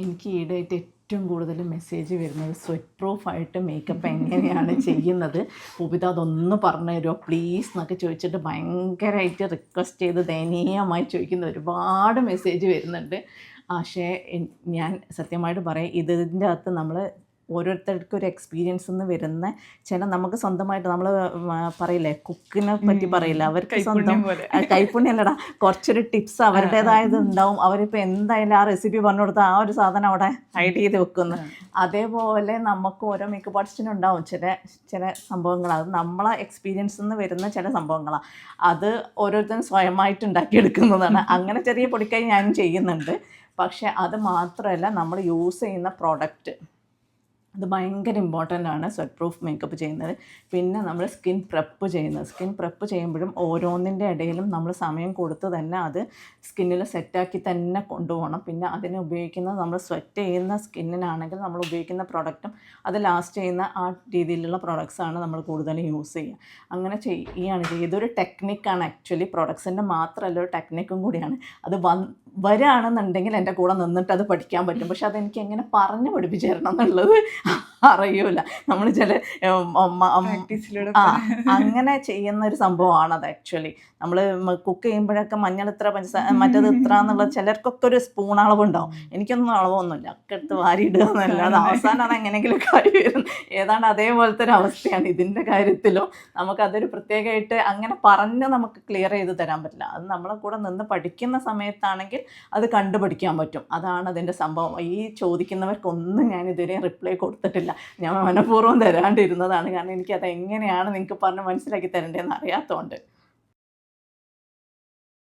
എനിക്ക് ഈടായിട്ട് ഏറ്റവും കൂടുതൽ മെസ്സേജ് വരുന്നത് സ്വെറ്റ് പ്രൂഫായിട്ട് മേക്കപ്പ് എങ്ങനെയാണ് ചെയ്യുന്നത്, ഉബിത അതൊന്ന് പറഞ്ഞു തരുമോ പ്ലീസ് എന്നൊക്കെ ചോദിച്ചിട്ട് ഭയങ്കരമായിട്ട് റിക്വസ്റ്റ് ചെയ്ത് ദയനീയമായി ചോദിക്കുന്ന ഒരുപാട് മെസ്സേജ് വരുന്നുണ്ട്. പക്ഷേ ഞാൻ സത്യമായിട്ട് പറയാം, ഇതിൻ്റെ അകത്ത് നമ്മൾ ഓരോരുത്തർക്കും ഒരു എക്സ്പീരിയൻസ് നിന്ന് വരുന്ന ചില നമുക്ക് സ്വന്തമായിട്ട് നമ്മൾ പറയില്ലേ കുക്കിനെ പറ്റി പറയില്ല, അവർക്ക് സ്വന്തം കൈപ്പുണ്യല്ലടാ, കുറച്ചൊരു ടിപ്സ് അവരുടേതായത് ഉണ്ടാവും. അവരിപ്പോൾ എന്തായാലും ആ റെസിപ്പി പറഞ്ഞു കൊടുത്താൽ ആ ഒരു സാധനം അവിടെ ഹൈഡ് ചെയ്ത് വെക്കുന്നു. അതേപോലെ നമുക്ക് ഓരോ മേക്കപ്പ് ആർട്ടിസ്റ്റിനും ഉണ്ടാവും ചില സംഭവങ്ങൾ, അത് നമ്മളെ എക്സ്പീരിയൻസിൽ നിന്ന് വരുന്ന ചില സംഭവങ്ങളാണ്. അത് ഓരോരുത്തരും സ്വയമായിട്ട് ഉണ്ടാക്കിയെടുക്കുന്നതാണ്. അങ്ങനെ ചെറിയ പൊടിക്കൈ ഞാനും ചെയ്യുന്നുണ്ട്. പക്ഷേ അത് മാത്രമല്ല, നമ്മൾ യൂസ് ചെയ്യുന്ന പ്രോഡക്റ്റ് അത് ഭയങ്കര ഇമ്പോർട്ടൻ്റ് ആണ് സ്വെറ്റ് പ്രൂഫ് മേക്കപ്പ് ചെയ്യുന്നത്. പിന്നെ നമ്മൾ സ്കിൻ പ്രെപ്പ് ചെയ്യുമ്പോഴും ഓരോന്നിൻ്റെ ഇടയിലും നമ്മൾ സമയം കൊടുത്ത് തന്നെ അത് സ്കിന്നിൽ സെറ്റാക്കി തന്നെ കൊണ്ടുപോകണം. പിന്നെ അതിന് ഉപയോഗിക്കുന്നത്, നമ്മൾ സ്വെറ്റ് ചെയ്യുന്ന സ്കിന്നിനാണെങ്കിൽ നമ്മൾ ഉപയോഗിക്കുന്ന പ്രോഡക്റ്റും അത് ലാസ്റ്റ് ചെയ്യുന്ന ആ രീതിയിലുള്ള പ്രോഡക്ട്സാണ് നമ്മൾ കൂടുതലും യൂസ് ചെയ്യുക. അങ്ങനെ ചെയ്യുകയാണ് ഇതൊരു ടെക്നിക്കാണ് ആക്ച്വലി, പ്രോഡക്ട്സിൻ്റെ മാത്രമല്ല ഒരു ടെക്നിക്കും കൂടിയാണ്. അത് വരികയാണെന്നുണ്ടെങ്കിൽ എൻ്റെ കൂടെ നിന്നിട്ട് അത് പഠിക്കാൻ പറ്റും. പക്ഷെ അതെനിക്ക് എങ്ങനെ പറഞ്ഞ് പഠിപ്പിച്ചു തരണം എന്നുള്ളത് അറിയൂല. നമ്മൾ അങ്ങനെ ചെയ്യുന്ന ഒരു സംഭവമാണത് ആക്ച്വലി. നമ്മൾ കുക്ക് ചെയ്യുമ്പോഴൊക്കെ മഞ്ഞൾ ഇത്ര മറ്റത് ഇത്ര എന്നുള്ള ചിലർക്കൊക്കെ ഒരു സ്പൂൺ അളവുണ്ടാവും. എനിക്കൊന്നും അളവൊന്നുമില്ല, ഒക്കെ എടുത്ത് വാരിയിടുക എന്നല്ല, അത് അവസാനം അത് എങ്ങനെയെങ്കിലും കാര്യം വരും. ഏതാണ്ട് അതേപോലത്തെ ഒരു അവസ്ഥയാണ് ഇതിൻ്റെ കാര്യത്തിലും. നമുക്കതൊരു പ്രത്യേകമായിട്ട് അങ്ങനെ പറഞ്ഞ് നമുക്ക് ക്ലിയർ ചെയ്ത് തരാൻ പറ്റില്ല. അത് നമ്മളെ കൂടെ നിന്ന് പഠിക്കുന്ന സമയത്താണെങ്കിൽ അത് കണ്ടുപഠിക്കാൻ പറ്റും. അതാണ് അതിൻ്റെ സംഭവം. ഈ ചോദിക്കുന്നവർക്കൊന്നും ഞാൻ ഇതുവരെ റിപ്ലൈ കൊടുത്തിട്ടില്ല. ഞാൻ മനഃപൂർവ്വം തരാണ്ടിരുന്നതാണ്. കാരണം എനിക്കത് എങ്ങനെയാണ് നിങ്ങൾക്ക് പറഞ്ഞ് മനസ്സിലാക്കി തരേണ്ടതെന്ന് അറിയാത്തതുകൊണ്ട്.